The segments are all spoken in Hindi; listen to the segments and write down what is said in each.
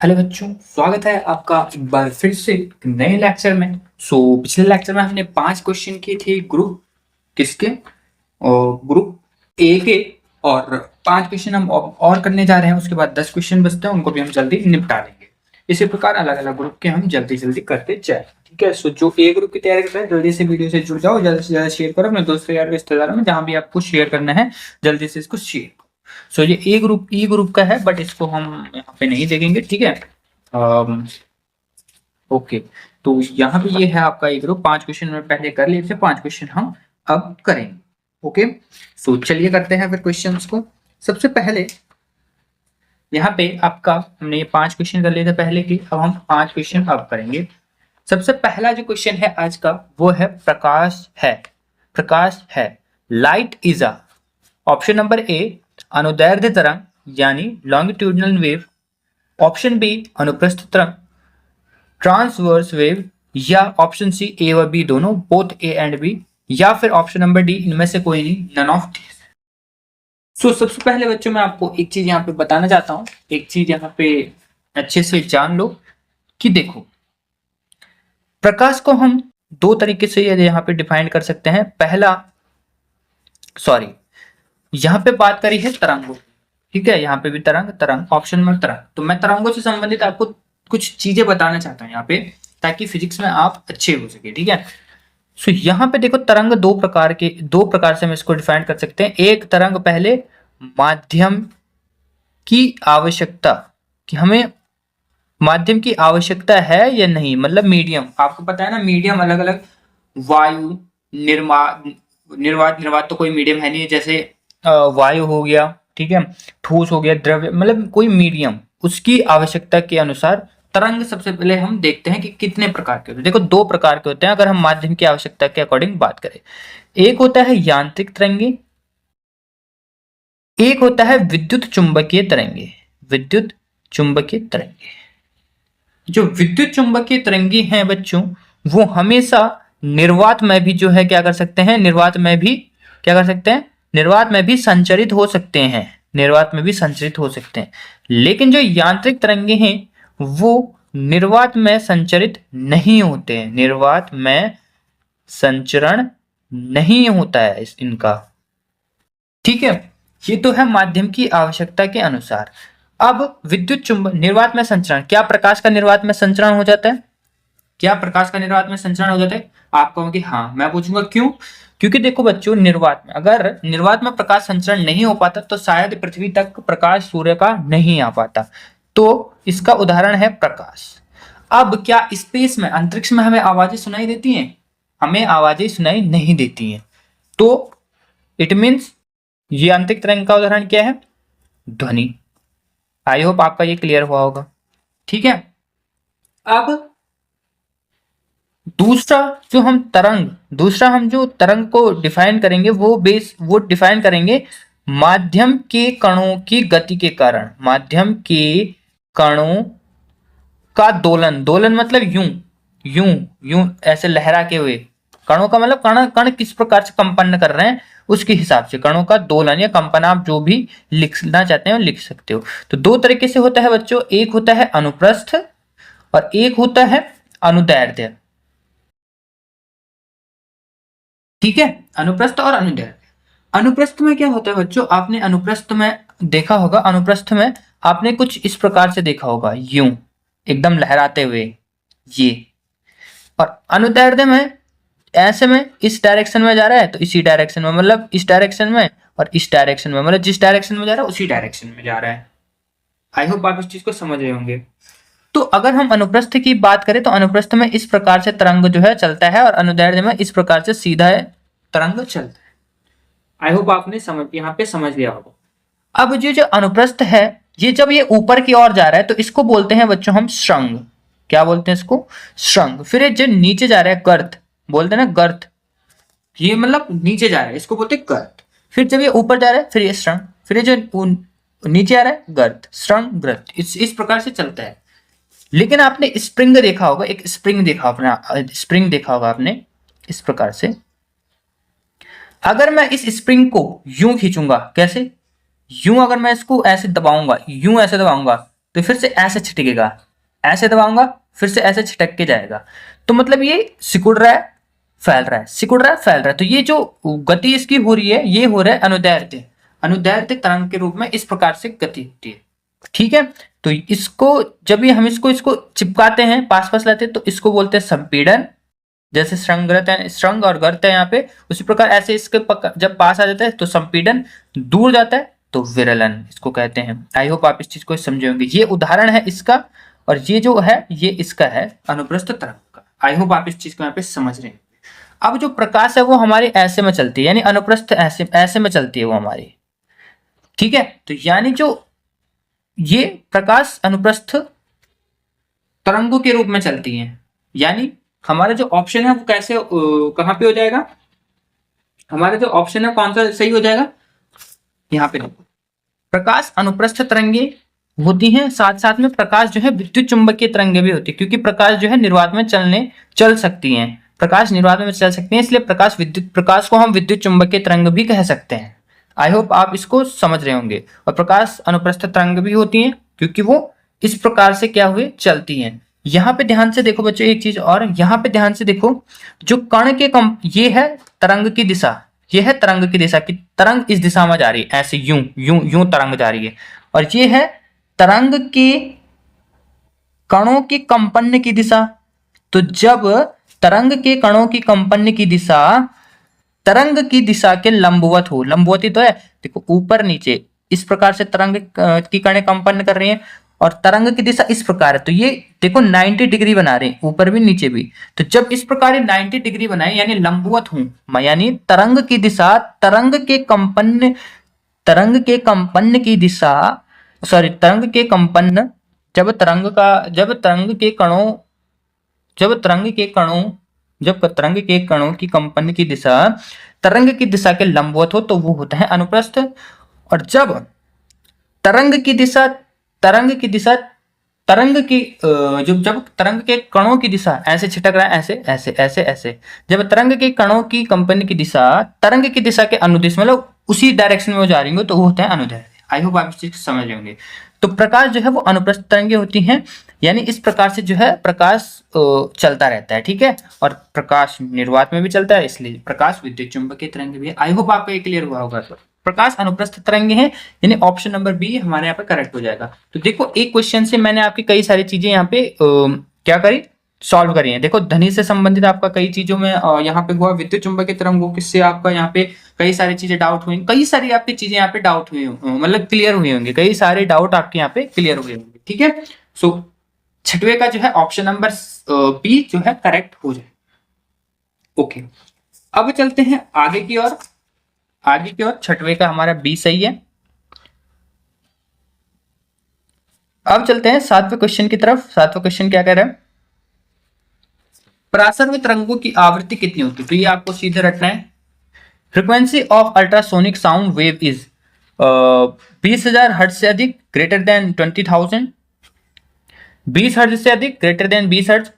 हेलो बच्चों, स्वागत है आपका एक बार फिर से एक नए लेक्चर में। पिछले लेक्चर में हमने 5 क्वेश्चन किए थे ग्रुप किसके और ग्रुप ए के, और 5 क्वेश्चन हम और करने जा रहे हैं। उसके बाद 10 क्वेश्चन बचते हैं, उनको भी हम जल्दी निपटा लेंगे। इसी प्रकार अलग अलग ग्रुप के हम जल्दी जल्दी करते जाए। ठीक है। जो ए ग्रुप की तैयारी कर रहे हैं जल्दी से वीडियो से जुड़ जाओ, ज्यादा से ज्यादा शेयर करो अपने दोस्तों यार रिश्तेदारों में, जहां भी आपको शेयर करना है जल्दी से इसको शेयर। ये ए ग्रुप का है, बट इसको हम यहाँ पे नहीं देखेंगे। ठीक है। ओके। तो यहाँ पे ये है आपका ए ग्रुप। 5 क्वेश्चन में पहले कर लिए थे, 5 क्वेश्चन हम अब करेंगे। ओके। चलिए करते हैं फिर क्वेश्चंस को। सबसे पहले यहाँ पे आपका हमने ये 5 क्वेश्चन कर लिए थे पहले की, अब हम 5 क्वेश्चन अब करेंगे। सबसे पहला जो क्वेश्चन है आज का वो है प्रकाश है। Light is a, option number A अनुदैर्ध्य तरंग यानी लॉन्गिट्यूडिनल वेव, ऑप्शन बी अनुप्रस्थ तरंग ट्रांसवर्स वेव, या ऑप्शन सी ए और बी दोनों, बोथ ए एंड बी, या फिर ऑप्शन नंबर डी इनमें से कोई नहीं, नन ऑफ दिस। सबसे पहले बच्चों मैं आपको एक चीज यहाँ पे बताना चाहता हूँ। एक चीज यहाँ पे अच्छे से जान लो कि देखो, प्रकाश को हम दो तरीके से यहाँ पे डिफाइन कर सकते हैं। पहला, सॉरी, यहाँ पे बात करी है तरंगों। ठीक है, यहाँ पे भी तरंग ऑप्शन में तरंग। तो मैं तरंगों से संबंधित आपको कुछ चीजें बताना चाहता हूँ यहाँ पे, ताकि फिजिक्स में आप अच्छे हो सके। ठीक है। यहाँ पे देखो, तरंग दो प्रकार से हम इसको डिफाइन कर सकते हैं। एक तरंग, पहले माध्यम की आवश्यकता, कि हमें माध्यम की आवश्यकता है या नहीं, मतलब मीडियम। आपको पता है ना, मीडियम अलग अलग, वायु, निर्वात तो कोई मीडियम है नहीं, जैसे वायु हो गया, ठीक है, ठोस हो गया, द्रव्य, मतलब कोई मीडियम, उसकी आवश्यकता के अनुसार तरंग सबसे पहले हम देखते हैं कि कितने प्रकार के होते हैं। देखो, दो प्रकार के होते हैं अगर हम माध्यम की आवश्यकता के अकॉर्डिंग बात करें। एक होता है यांत्रिक तरंगे, एक होता है विद्युत चुंबकीय तरंगे। विद्युत चुंबकीय तरंगे, जो विद्युत चुंबकीय तरंगे हैं बच्चों, वो हमेशा निर्वात में भी जो है क्या कर सकते हैं, निर्वात में भी क्या कर सकते हैं, निर्वात में भी संचरित हो सकते हैं, निर्वात में भी संचरित हो सकते हैं। लेकिन जो यांत्रिक तरंगे हैं वो निर्वात में संचरित नहीं होते हैं, निर्वात में संचरण नहीं होता है इनका। ठीक है, ये तो है माध्यम की आवश्यकता के अनुसार। अब विद्युत चुंबक निर्वात में संचरण, क्या प्रकाश का निर्वात में संचरण हो जाता है? क्या प्रकाश का निर्वात में संचरण हो जाता है? आप कहोगे हाँ। मैं पूछूंगा क्यों? क्योंकि देखो बच्चों, निर्वात में, अगर निर्वात में प्रकाश संचरण नहीं हो पाता तो शायद पृथ्वी तक प्रकाश सूर्य का नहीं आ पाता। तो इसका उदाहरण है प्रकाश। अब क्या स्पेस में, अंतरिक्ष में हमें आवाजें सुनाई देती हैं? हमें आवाजें सुनाई नहीं देती हैं। तो इट मीन्स ये आंतरिक तरंग का उदाहरण क्या है? ध्वनि। आई होप आपका ये क्लियर हुआ होगा। ठीक है। अब दूसरा जो तरंग को डिफाइन करेंगे वो डिफाइन करेंगे माध्यम के कणों की गति के कारण। माध्यम के कणों का दोलन मतलब यूं यूं यूं ऐसे लहरा के हुए, कणों का मतलब कण किस प्रकार से कंपन कर रहे हैं उसके हिसाब से कणों का दोलन या कंपन, आप जो भी लिखना चाहते हैं लिख सकते हो। तो दो तरीके से होता है बच्चों, एक होता है अनुप्रस्थ और एक होता है अनुदैर्ध्य। ठीक है, अनुप्रस्थ और अनुदैर्ध्य। अनुप्रस्थ में क्या होता है बच्चों, आपने अनुप्रस्थ में देखा होगा, अनुप्रस्थ में आपने कुछ इस प्रकार से देखा होगा, यूं एकदम लहराते हुए ये। और अनुदैर्ध्य में ऐसे में इस डायरेक्शन में जा रहा है तो इसी डायरेक्शन में, मतलब इस डायरेक्शन में, और इस डायरेक्शन में, मतलब जिस डायरेक्शन में जा रहा है उसी डायरेक्शन में जा रहा है। आई होप आप इस चीज को समझ रहे होंगे। तो अगर हम अनुप्रस्थ की बात करें तो अनुप्रस्थ में इस प्रकार से तरंग जो है चलता है और अनुदैर्ध्य में इस प्रकार से सीधा तरंग चलता है। आई होप आपने यहाँ पे समझ लिया होगा। अब जो अनुप्रस्थ है, ये जब ये ऊपर की ओर जा रहा है तो इसको बोलते हैं बच्चों हम श्रृंग। क्या बोलते हैं इसको? श्रृंग। फिर ये जो नीचे जा रहा है, गर्त बोलते हैं ना, गर्त, ये मतलब नीचे जा रहा है, इसको बोलते हैं गर्त। फिर जब ये ऊपर जा रहा है फिर ये श्रृंग, फिर ये जो नीचे आ रहा है गर्त, श्रृंग, गर्त, इस प्रकार से चलता है। लेकिन आपने स्प्रिंग देखा होगा, एक स्प्रिंग देखा होगा आपने इस प्रकार से। अगर मैं इस स्प्रिंग को यूं खींचूंगा, कैसे? यूं, अगर मैं इसको ऐसे दबाऊंगा, यूं ऐसे दबाऊंगा तो फिर से ऐसे छिटकेगा, ऐसे दबाऊंगा फिर से ऐसे छिटक के जाएगा। तो मतलब ये सिकुड़ रहा है फैल रहा है, सिकुड़ रहा है फैल रहा है। तो ये जो गति इसकी हो रही है ये हो रहा है अनुदैर्ध्य, अनुदैर्ध्य तरंग के रूप में इस प्रकार से गति होती है। ठीक है, तो इसको जब भी हम इसको चिपकाते हैं, पास पास लाते हैं, तो इसको बोलते हैं संपीड़न। जैसे श्रृंग और गर्त है यहाँ पे, उसी प्रकार ऐसे इसके जब पास आ जाता है तो संपीड़न, दूर जाता है तो विरलन इसको कहते हैं। आई होप आप इस चीज को समझे होंगे। ये उदाहरण है इसका, और ये जो है ये इसका है अनुप्रस्थ तरंग का। आई होप आप इस चीज को यहाँ पे समझ रहे हैं। अब जो प्रकाश है वो हमारे ऐसे में चलती है, यानी अनुप्रस्थ ऐसे में चलती है वो हमारी। ठीक है, तो यानी जो ये प्रकाश अनुप्रस्थ तरंगों के रूप में चलती है, यानी हमारा जो ऑप्शन है वो कैसे कहां पे हो जाएगा, हमारा जो ऑप्शन है कौन सा सही हो जाएगा, यहाँ पे देखो प्रकाश अनुप्रस्थ तरंगे होती हैं, साथ साथ में प्रकाश जो है विद्युत चुंबकीय तरंगे भी होती है, क्योंकि प्रकाश जो है निर्वात में चल सकती हैं, प्रकाश निर्वात में चल सकती हैं, इसलिए प्रकाश को हम विद्युत चुंबकीय तरंग भी कह सकते हैं। आई होप आप इसको समझ रहे होंगे। और प्रकाश अनुप्रस्थ तरंग भी होती हैं क्योंकि वो इस प्रकार से क्या हुए चलती हैं। यहाँ पे ध्यान से देखो बच्चों एक चीज और, यहाँ पे ध्यान से देखो जो कण के ये है तरंग की दिशा, ये है तरंग की दिशा, कि तरंग इस दिशा में जा रही है, ऐसे यूं यूं यूं तरंग जा रही है, और ये है तरंग के कणों की कंपन की दिशा। तो जब तरंग के कणों की कंपन की दिशा तरंग की दिशा के लंबवत हो, लंबवत ही तो है, देखो ऊपर नीचे इस प्रकार से तरंग की कणें कंपन कर रही हैं, और तरंग की दिशा इस प्रकार है, तो ये देखो 90 डिग्री बना रहे हैं, ऊपर भी नीचे भी। तो जब इस प्रकार 90 डिग्री बनाए यानी लंबवत हूं, यानी तरंग की दिशा तरंग के कंपन की दिशा, सॉरी तरंग के कंपन, जब तरंग के कणों की कंपन की दिशा तरंग की दिशा के लंबवत हो तो वो होता है अनुप्रस्थ। और जब तरंग की दिशा जब तरंग के कणों की दिशा ऐसे छिटक रहा है, ऐसे ऐसे ऐसे ऐसे, जब तरंग के कणों की कंपन की दिशा तरंग की दिशा के अनुदिश, मतलब उसी डायरेक्शन में वो जा रही हो, तो वो होता है अनुदैर्ध्य। आई होप आप इस चीज समझ लेंगे। तो प्रकाश जो है वो अनुप्रस्थ तरंगे होती हैं, यानी इस प्रकार से जो है प्रकाश चलता रहता है। ठीक है, और प्रकाश निर्वात में भी चलता है, इसलिए प्रकाश विद्युत चुंबकीय तरंगे भी है। आई होप आपको ये क्लियर हुआ होगा। तो प्रकाश अनुप्रस्थ तरंगे हैं, यानी ऑप्शन नंबर बी हमारे यहाँ पे करेक्ट हो जाएगा। तो देखो एक क्वेश्चन से मैंने आपकी कई सारी चीजें यहाँ पे क्या करी, सॉल्व करी है। देखो ध्वनि से संबंधित आपका कई चीजों में यहाँ पे हुआ, विद्युत चुंबकीय तरंगों किससे आपका यहाँ पे कई सारी चीजें डाउट हुई, कई सारी आपकी चीजें यहाँ पे डाउट हुई, मतलब क्लियर हुई होंगी, कई सारे डाउट आपके यहाँ पे क्लियर हुए होंगे। ठीक है, सो छठवें का जो है ऑप्शन नंबर बी जो है करेक्ट हो जाए। ओके, अब चलते हैं आगे की ओर। छठवें का हमारा बी सही है। अब चलते हैं सातवें क्वेश्चन की तरफ। सातवां क्वेश्चन क्या कह रहा है, परासरंग तरंगों की आवृत्ति कितनी होती है। तो ये आपको सीधे रटना है। Frequency of ultrasonic sound wave is 20,000 hertz से अधिक ग्रेटर देन 20,000, 20 हर्ट्ज से अधिक ग्रेटर देन 20 हर्ट्ज,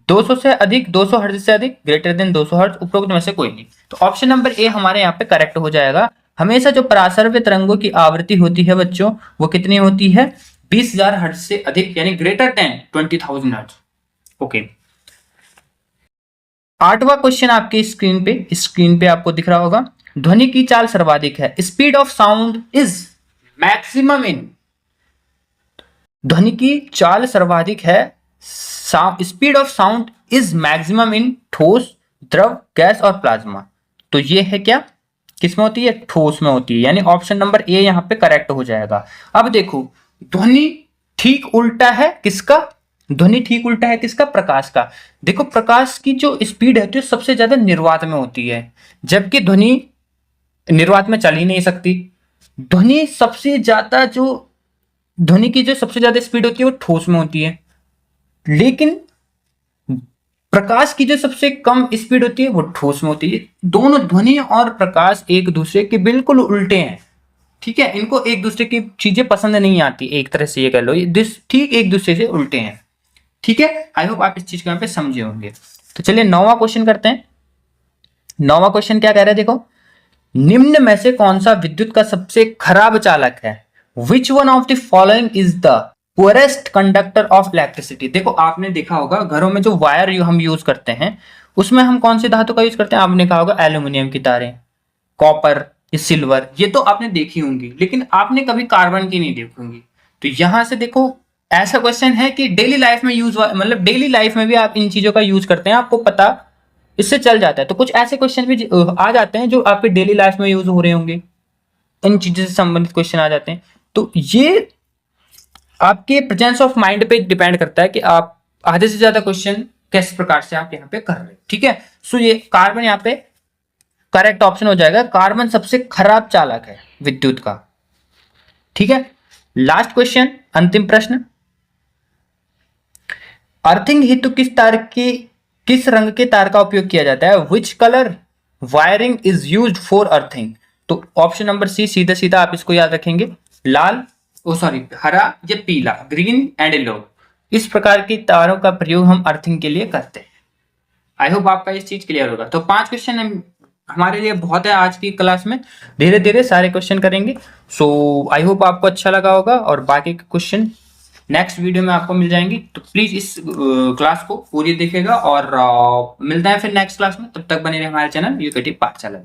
200 से अधिक 200 हर्ट्ज से अधिक ग्रेटर देन 200 हर्ट्ज, उपरोक्त में से कोई नहीं। तो ऑप्शन नंबर ए हमारे यहाँ पे करेक्ट हो जाएगा। हमेशा जो परासरव्य तरंगों की आवृत्ति होती है बच्चों वो कितनी होती है, 20,000 हर्ट्ज से अधिक, यानी ग्रेटर देन 20,000 हर्ट्ज। ओके, आठवां क्वेश्चन आपके स्क्रीन पे आपको दिख रहा होगा। ध्वनि की चाल सर्वाधिक है, speed of sound is maximum in, ध्वनि की चाल सर्वाधिक है, speed of sound is maximum in ठोस, द्रव, गैस और प्लाज्मा। तो ये है क्या, किसमें होती है, ठोस में होती है, यानी ऑप्शन नंबर ए यहाँ पे करेक्ट हो जाएगा। अब देखो ध्वनि ठीक उल्टा है किसका, ध्वनि ठीक उल्टा है किसका, प्रकाश का। देखो प्रकाश की जो स्पीड है तो सबसे ज्यादा निर्वात में होती है, जबकि ध्वनि निर्वात में चल ही नहीं सकती। ध्वनि की जो सबसे ज्यादा स्पीड होती है वो ठोस में होती है, लेकिन प्रकाश की जो सबसे कम स्पीड होती है वो ठोस में होती है। दोनों ध्वनि और प्रकाश एक दूसरे के बिल्कुल उल्टे हैं। ठीक है, इनको एक दूसरे की चीजें पसंद नहीं आती, एक तरह से ये कह लो, ठीक एक दूसरे से उल्टे हैं। ठीक है, आई होप आप इस चीज को यहाँ पे समझे होंगे। तो चलिए 9वां क्वेश्चन करते हैं। 9वां क्वेश्चन क्या कह रहा है, देखो निम्न में से कौन सा विद्युत का सबसे खराब चालक है, which one of the following is the poorest conductor of electricity. देखो आपने देखा होगा घरों में जो वायर हम यूज करते हैं उसमें हम कौन सी धातु का यूज करते हैं, आपने कहा होगा एल्यूमिनियम की तारें, कॉपर, सिल्वर, ये तो आपने देखी होंगी, लेकिन आपने कभी कार्बन की नहीं देखी होंगी। तो यहां से देखो ऐसा क्वेश्चन है कि डेली लाइफ में यूज, मतलब डेली लाइफ में भी आप इन चीजों का यूज करते हैं, आपको पता इससे चल जाता है। तो कुछ ऐसे क्वेश्चन भी आ जाते हैं जो आपके डेली लाइफ में यूज हो रहे होंगे, इन चीजों से संबंधित क्वेश्चन आ जाते हैं। तो ये आपके प्रेजेंस ऑफ माइंड पे डिपेंड करता है कि आप आधे से ज्यादा क्वेश्चन किस प्रकार से आप यहाँ पे कर रहे हैं। ठीक है, सो ये कार्बन यहाँ पे करेक्ट ऑप्शन हो जाएगा। कार्बन सबसे खराब चालक है विद्युत का। ठीक है, लास्ट क्वेश्चन, अंतिम प्रश्न, अर्थिंग हेतु किस रंग के तार का उपयोग किया जाता है? Which colour wiring is used for earthing? तो ऑप्शन नंबर सी, सीधा सीधा आप इसको याद रखेंगे, लाल, हरा या पीला, ग्रीन एंड येलो, इस प्रकार की तारों का प्रयोग हम अर्थिंग के लिए करते हैं। आई होप आपका इस चीज क्लियर होगा। तो 5 क्वेश्चन हमारे लिए बहुत है आज की क्लास में, धीरे धीरे सारे क्वेश्चन करेंगे। सो आई होप आपको अच्छा लगा होगा और बाकी के क्वेश्चन नेक्स्ट वीडियो में आपको मिल जाएंगी। तो प्लीज इस क्लास को पूरी देखिएगा और मिलते हैं फिर नेक्स्ट क्लास में। तब तक बने रहे हमारे चैनल यूकेटी पाठशाला।